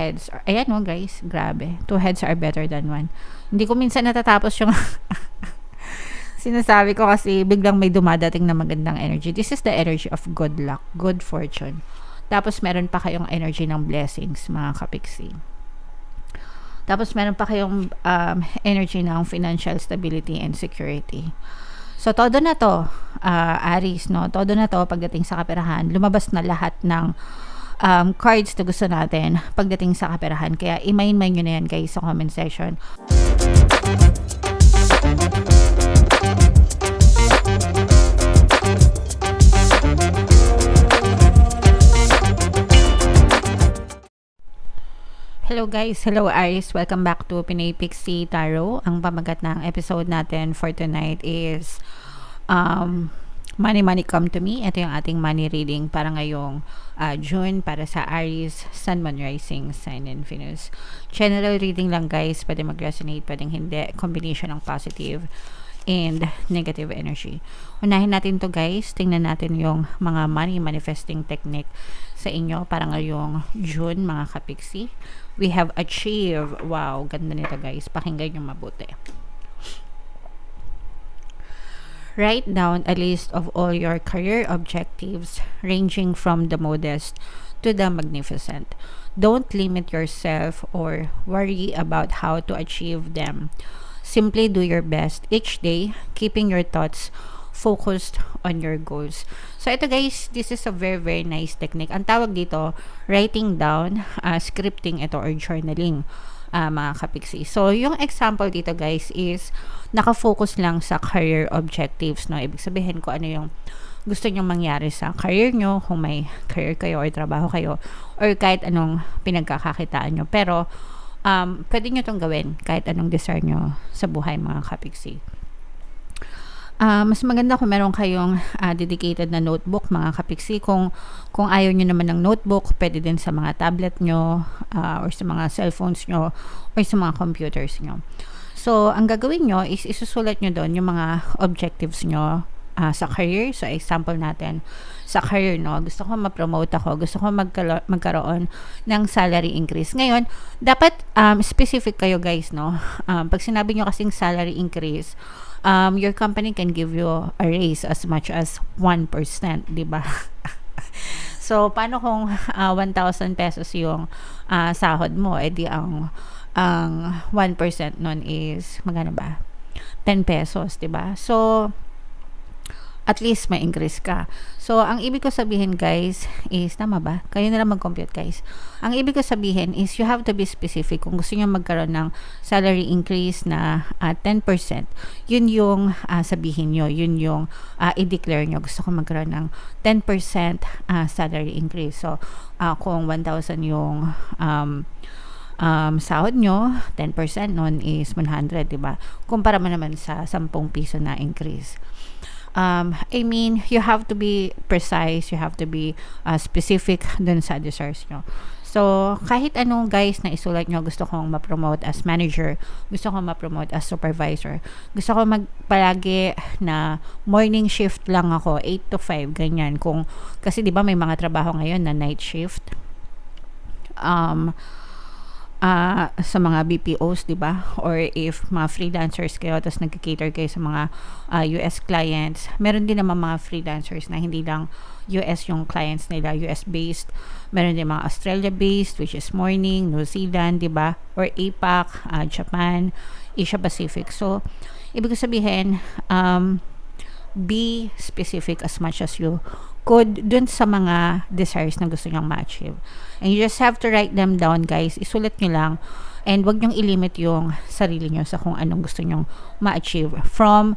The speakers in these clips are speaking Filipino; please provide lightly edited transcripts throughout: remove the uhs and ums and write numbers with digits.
heads. Ayan no guys, grabe. 2 heads are better than 1. Hindi ko minsan natatapos yung sinasabi ko kasi biglang may dumadating na magandang energy. This is the energy of good luck, good fortune. Tapos meron pa kayong energy ng blessings, mga kapiksi. Tapos meron pa kayong energy ng financial stability and security. So, todo na to, Aries, no? Todo na to pagdating sa kaperahan. Lumabas na lahat ng cards na gusto natin pagdating sa kaperahan. Kaya, i-main-main nyo na yan, guys, sa comment section. Hello guys, hello Aries, welcome back to Pinay Pixie Tarot. Ang pamagat ng episode natin for tonight is Money Money Come to Me. Ito yung ating money reading para ngayong June para sa Aries, Sun, Moon, Rising, Sign, and Venus. General reading lang guys, pwede mag-resonate, pwedeng hindi. Combination ng positive and negative energy. Unahin natin to guys, tingnan natin yung mga money manifesting technique sa inyo para ngayong June, mga kapiksi. We have achieved. Wow, ganda nito guys. Pakinggan nyo mabuti. Write down a list of all your career objectives ranging from the modest to the magnificent. Don't limit yourself or worry about how to achieve them. Simply do your best each day, keeping your thoughts focused on your goals. So ito guys, this is a very very nice technique. Ang tawag dito, writing down, scripting ito or journaling, mga kapiksi. So yung example dito guys is nakafocus lang sa career objectives, no? Ibig sabihin ko ano yung gusto nyong mangyari sa career nyo, kung may career kayo or trabaho kayo or kahit anong pinagkakakitaan nyo. Pero pwede nyo itong gawin kahit anong desire nyo sa buhay, mga kapiksi. Mas maganda kung meron kayong dedicated na notebook, mga kapiksi. Kung ayaw nyo naman ng notebook, pwede din sa mga tablet nyo or sa mga cellphones nyo or sa mga computers nyo. So, ang gagawin nyo is isusulat nyo doon yung mga objectives nyo sa career. So, example natin, sa career, no? Gusto ko ma-promote ako, gusto ko magkaroon ng salary increase. Ngayon, dapat specific kayo guys, no? Pag sinabi nyo kasing salary increase, your company can give you a raise as much as 1%, di ba? So, paano kung 1,000 pesos yung sahod mo? Eh di ang 1% nun is, magkano ba? 10 pesos, di ba? So, at least may increase ka. So, ang ibig ko sabihin guys is, tama ba? Kayo na lang mag-compute guys. Ang ibig ko sabihin is you have to be specific. Kung gusto nyo magkaroon ng salary increase na 10%, yun yung sabihin nyo. Yun yung i-declare nyo. Gusto ko magkaroon ng 10% salary increase. So, kung 1,000 yung sahod nyo, 10% nun is 100, diba? Kumpara mo naman sa 10 piso na increase. I mean, you have to be precise, you have to be specific dun sa desires nyo. So, kahit anong guys na isulat nyo, gusto kong ma-promote as manager, gusto kong ma-promote as supervisor, gusto ko magpalagi na morning shift lang ako, 8 to 5, ganyan. Kasi di ba may mga trabaho ngayon na night shift. Sa mga BPOs, di ba? Or if mga freelancers kayo, tapos nagka-cater kayo sa mga US clients, meron din naman mga freelancers na hindi lang US yung clients nila, US-based. Meron din mga Australia-based, which is morning, New Zealand, di ba? Or APAC, Japan, Asia Pacific. So, ibig sabihin, be specific as much as you could dun sa mga desires na gusto nyong ma-achieve. And you just have to write them down guys. Isulat nyo lang. And wag nyong ilimit yung sarili nyo sa kung anong gusto nyong ma-achieve. From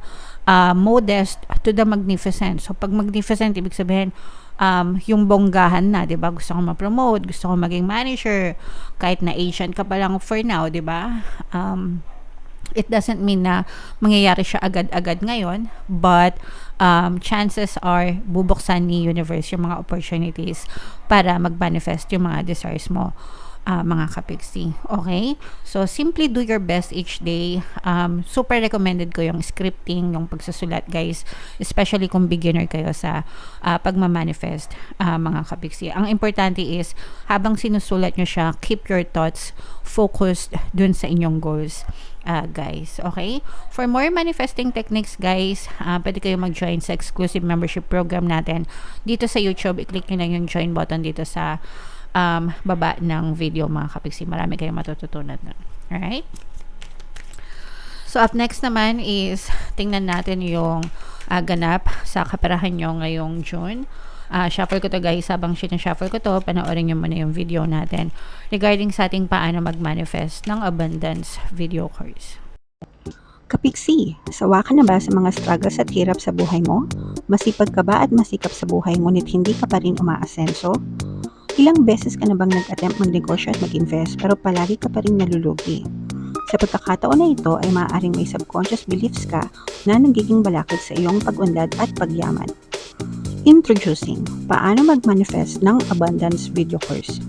modest to the magnificent. So pag magnificent, ibig sabihin yung bonggahan na, 'di ba? Gusto ko ma-promote, gusto ko maging manager, kahit na agent ka pa lang for now, 'di ba? It doesn't mean na mangyayari siya agad-agad ngayon, but chances are bubuksan ni universe yung mga opportunities para mag-manifest yung mga desires mo. mga kapiksi. Okay? So, simply do your best each day. Super recommended ko yung scripting, yung pagsusulat, guys. Especially kung beginner kayo sa pagmamanifest, mga kapiksi. Ang importante is, habang sinusulat nyo siya, keep your thoughts focused dun sa inyong goals. Guys, okay? For more manifesting techniques, guys, pwede kayo mag-join sa exclusive membership program natin. Dito sa YouTube, i-click nyo lang yung join button dito sa baba ng video, mga kapiksi. Marami kayong matututunan na. Alright? So, up next naman is tingnan natin yung ganap sa kaperahan nyo ngayong June. Shuffle ko to, guys. Habang shuffle ko to, panoorin nyo muna yung video natin regarding sa ating paano mag-manifest ng abundance video course. Kapiksi, sawa ka na ba sa mga struggles at hirap sa buhay mo? Masipag ka ba at masikap sa buhay ngunit hindi ka pa rin umaasenso? Ilang beses ka na bang nag-attempt magnegosyo at mag-invest pero palagi ka pa rin nalulugi? Sa pagkakataon na ito ay maaaring may subconscious beliefs ka na nagiging balakid sa iyong pag-unlad at pagyaman. Introducing, paano mag-manifest ng abundance video course.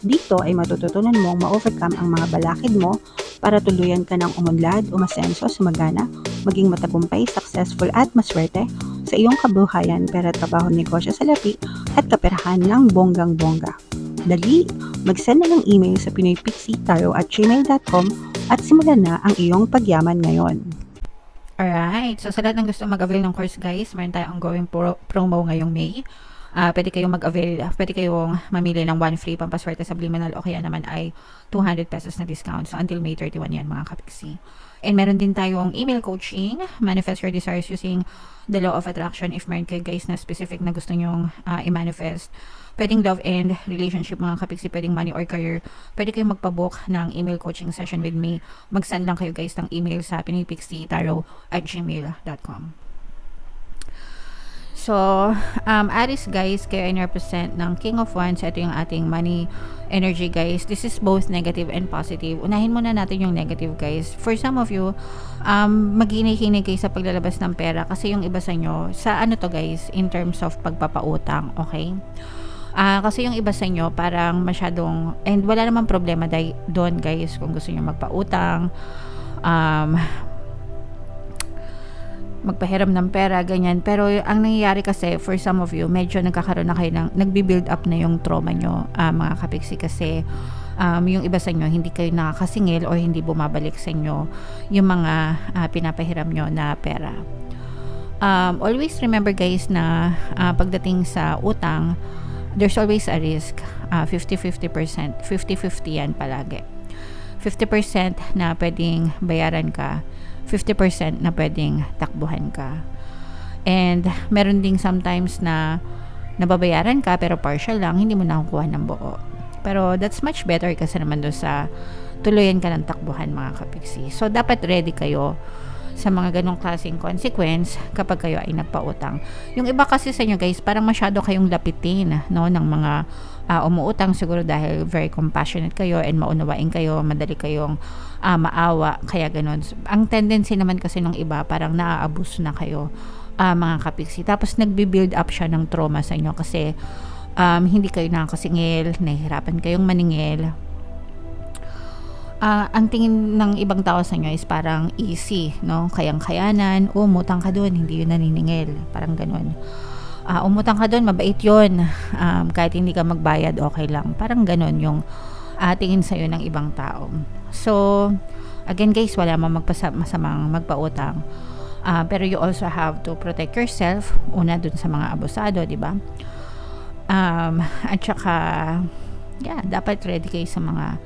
Dito ay matututunan mong ma-overcome ang mga balakid mo para tuluyan ka ng umunlad, umasenso, sumagana, maging matagumpay, successful at maswerte sa iyong kabuhayan, pera, trabaho, negosyo sa lapi at kaperahan ng bonggang-bongga. Dali, mag-send na ng email sa pinoypixitaro@gmail.com at simulan na ang iyong pagyaman ngayon. Alright, so sa lahat ng gusto mag-avail ng course, guys, meron tayong ongoing promo ngayong May. Pwede kayong mag-avail, pwede kayong mamili ng 1 free pampaswerte subliminal o kaya naman ay 200 pesos na discount. So until May 31 yan, mga kapiksi. And meron din tayong email coaching, manifest your desires using the law of attraction. If meron kayo, guys, na specific na gusto nyong i-manifest, pwedeng love and relationship, mga kapiksi, pwedeng money or career, pwede kayong magpabook ng email coaching session with me. Mag-send lang kayo, guys, ng email sa pinoypixitaro@gmail.com. So, Aries, guys, kayo ay represent ng King of Wands. Ito yung ating money energy, guys. This is both negative and positive. Unahin muna natin yung negative, guys. For some of you, maghinig-hinig kayo sa paglalabas ng pera kasi yung iba sa inyo, sa ano to, guys, in terms of pagpapautang, okay? Kasi yung iba sa inyo, parang masyadong, and wala namang problema doon, guys, kung gusto nyo magpautang, magpahiram ng pera, ganyan. Pero ang nangyayari kasi, for some of you, medyo nagkakaroon na kayo ng, nagbi-build up na yung trauma nyo, mga kapiksi, kasi yung iba sa inyo, hindi kayo nakakasingil or hindi bumabalik sa inyo yung mga pinapahiram nyo na pera. Always remember, guys, na pagdating sa utang, there's always a risk. 50-50%. 50-50 yan palagi. 50% na pwedeng bayaran ka, 50% na pwedeng takbuhan ka. And meron ding sometimes na nababayaran ka pero partial lang, hindi mo nakukuha ng buo. Pero that's much better kasi naman doon sa tuluyan ka ng takbuhan, mga kapiksi. So dapat ready kayo sa mga ganong klaseng consequence kapag kayo ay nagpautang. Yung iba kasi sa inyo, guys, parang masyado kayong lapitin, no, ng mga umuutang, siguro dahil very compassionate kayo and maunawain kayo, madali kayong maawa, kaya ganon. Ang tendency naman kasi ng iba, parang naaabuso na kayo, mga kapiksi. Tapos nagbi-build up siya ng trauma sa inyo kasi hindi kayo nakakasingil, nahihirapan kayong maningil. Ang tingin ng ibang tao sa inyo is parang easy, no? Kayang-kayanan, umutang ka doon, hindi yun naniningil, parang ganon. Umutang ka doon, mabait yun, kahit hindi ka magbayad, okay lang, parang ganon yung tingin sa'yo ng ibang tao. So again, guys, wala mang masamang magpautang, pero you also have to protect yourself, una dun sa mga abusado, di ba? At saka yeah, dapat ready kayo sa mga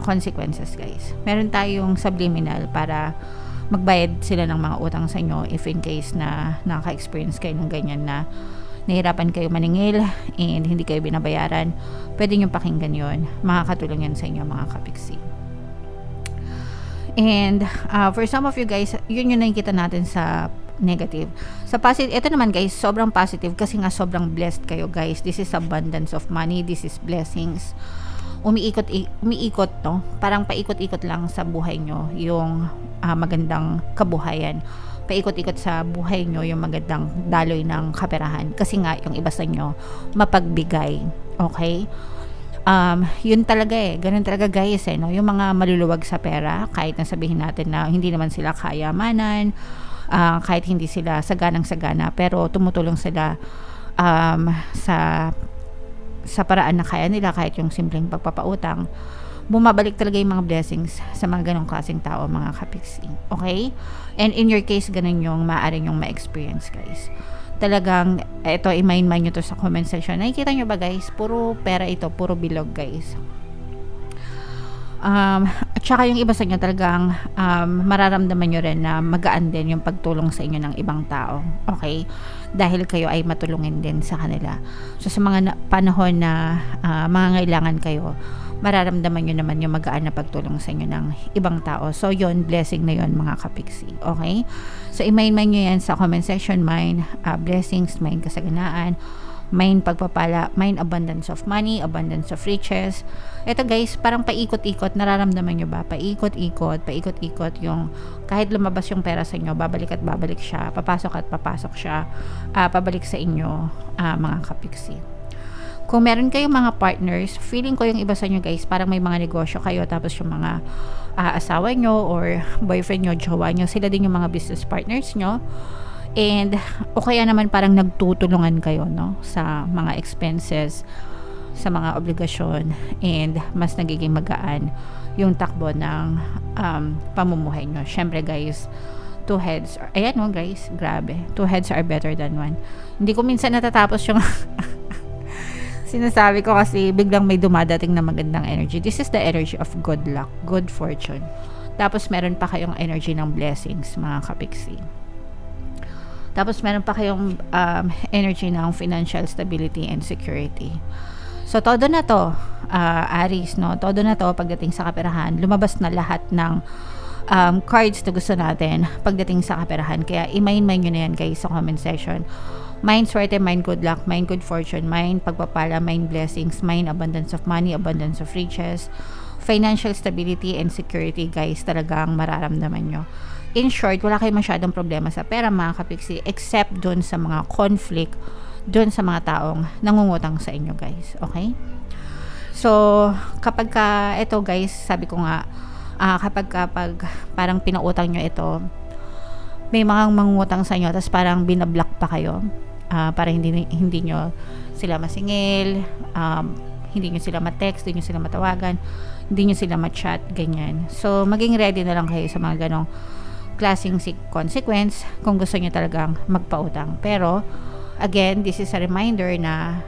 consequences, guys. Meron tayong subliminal para magbayad sila ng mga utang sa inyo if in case na nakaka-experience kayo ng ganyan na nahirapan kayo maningil and hindi kayo binabayaran. Pwede nyo pakinggan yun. Makakatulong yan sa inyo, mga kapiksi. And for some of you, guys, yun yung nakikita natin sa negative. Sa positive, ito naman, guys, sobrang positive kasi nga sobrang blessed kayo, guys. This is abundance of money. This is blessings. Umiikot, no? Parang paikot-ikot lang sa buhay nyo yung magandang kabuhayan. Paikot-ikot sa buhay nyo yung magandang daloy ng kaperahan. Kasi nga, yung iba sa inyo, mapagbigay. Okay? Yun talaga ganun talaga guys no? Yung mga maluluwag sa pera, kahit na sabihin natin na hindi naman sila kayamanan, kahit hindi sila saganang-sagana, pero tumutulong sila sa paraan na kaya nila, kahit yung simpleng pagpapautang, bumabalik talaga yung mga blessings sa mga ganong klaseng tao, mga kapiksi. Okay? And in your case, ganun yung maaaring yung ma-experience guys. Talagang, ito, i-mind nyo to sa comment section. Nakikita nyo ba guys? Puro pera ito, puro bilog guys. At saka yung iba sa inyo talagang mararamdaman nyo rin na magaan din yung pagtulong sa inyo ng ibang tao. Okay? Dahil kayo ay matulungin din sa kanila. So sa mga panahon na mangangailangan kayo, mararamdaman nyo naman yung magaan na pagtulong sa inyo ng ibang tao. So yon, blessing na yon mga kapiksi. Okay? So i-mind nyo yan sa comment section. Mind blessings, mind kasaganaan, mind pagpapala, mind abundance of money, abundance of riches. Ito guys, parang paikot-ikot, nararamdaman nyo ba? Paikot-ikot yung kahit lumabas yung pera sa inyo, babalik at babalik siya, papasok at papasok siya, pabalik sa inyo, mga kapiksi. Kung meron kayong mga partners, feeling ko yung iba sa inyo guys, parang may mga negosyo kayo, tapos yung mga asawa nyo or boyfriend nyo, jowa nyo, sila din yung mga business partners nyo. And o kaya naman parang nagtutulungan kayo no sa mga expenses, sa mga obligasyon, and mas nagiging magaan yung takbo ng pamumuhay nyo. Syempre guys, two heads ayan no guys, grabe, two heads are better than one. Hindi ko minsan natatapos yung sinasabi ko kasi biglang may dumadating na magandang energy. This is the energy of good luck, good fortune. Tapos meron pa kayong energy ng blessings, mga kapiksi. Tapos meron pa kayong energy ng financial stability and security. So todo na to, Aries, no? Todo na to pagdating sa kaperahan. Lumabas na lahat ng cards na gusto natin pagdating sa kaperahan. Kaya i-mind nyo na yan guys sa comment section. Mind swerte, mind good luck, mind good fortune, mind pagpapala, mind blessings, mind abundance of money, abundance of riches, financial stability and security guys, talagang mararamdaman nyo. In short, wala kayong masyadong problema sa pera mga kapiksi, except dun sa mga conflict, dun sa mga taong nangungutang sa inyo guys. Okay? So, kapag ito guys, sabi ko nga, kapag parang pinautang nyo ito, may mga mangungutang sa inyo, tapos parang binablock pa kayo, para hindi nyo sila masingil, hindi nyo sila ma-text, hindi nyo sila matawagan, hindi nyo sila ma-chat, ganyan. So, maging ready na lang kayo sa mga ganong klaseng consequence kung gusto nyo talagang magpautang. Pero again, this is a reminder na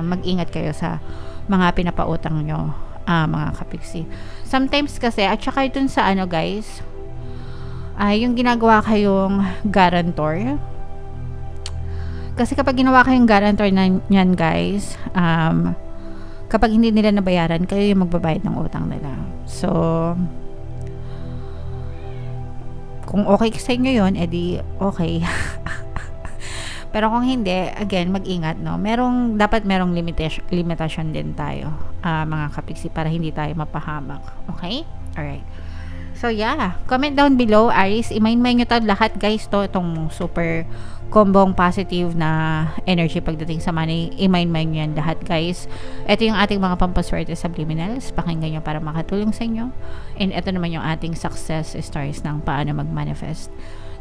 mag-ingat kayo sa mga pinapautang nyo, mga kapiksi. Sometimes kasi, at saka dun sa ano guys, yung ginagawa kayong guarantor. Kasi kapag ginawa kayong guarantor yan guys, kapag hindi nila nabayaran, kayo yung magbabayad ng utang nila. So kung okay sa inyo yun, edi okay. Pero kung hindi, again, mag-ingat, no? Dapat merong limitation din tayo, mga kapiksi, para hindi tayo mapahamak. Okay? Alright. So, yeah. Comment down below, Aries. I-mind nyo to lahat, guys, itong super kombong positive na energy pagdating sa money. I-mind nyo yan lahat, guys. Ito yung ating mga pampaswerte subliminals. Pakinggan nyo para makatulong sa inyo. And ito naman yung ating success stories ng paano mag-manifest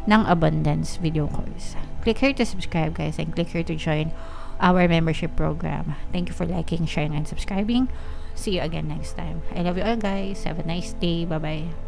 ng abundance video course. Click here to subscribe, guys, and click here to join our membership program. Thank you for liking, sharing, and subscribing. See you again next time. I love you all, guys. Have a nice day. Bye-bye.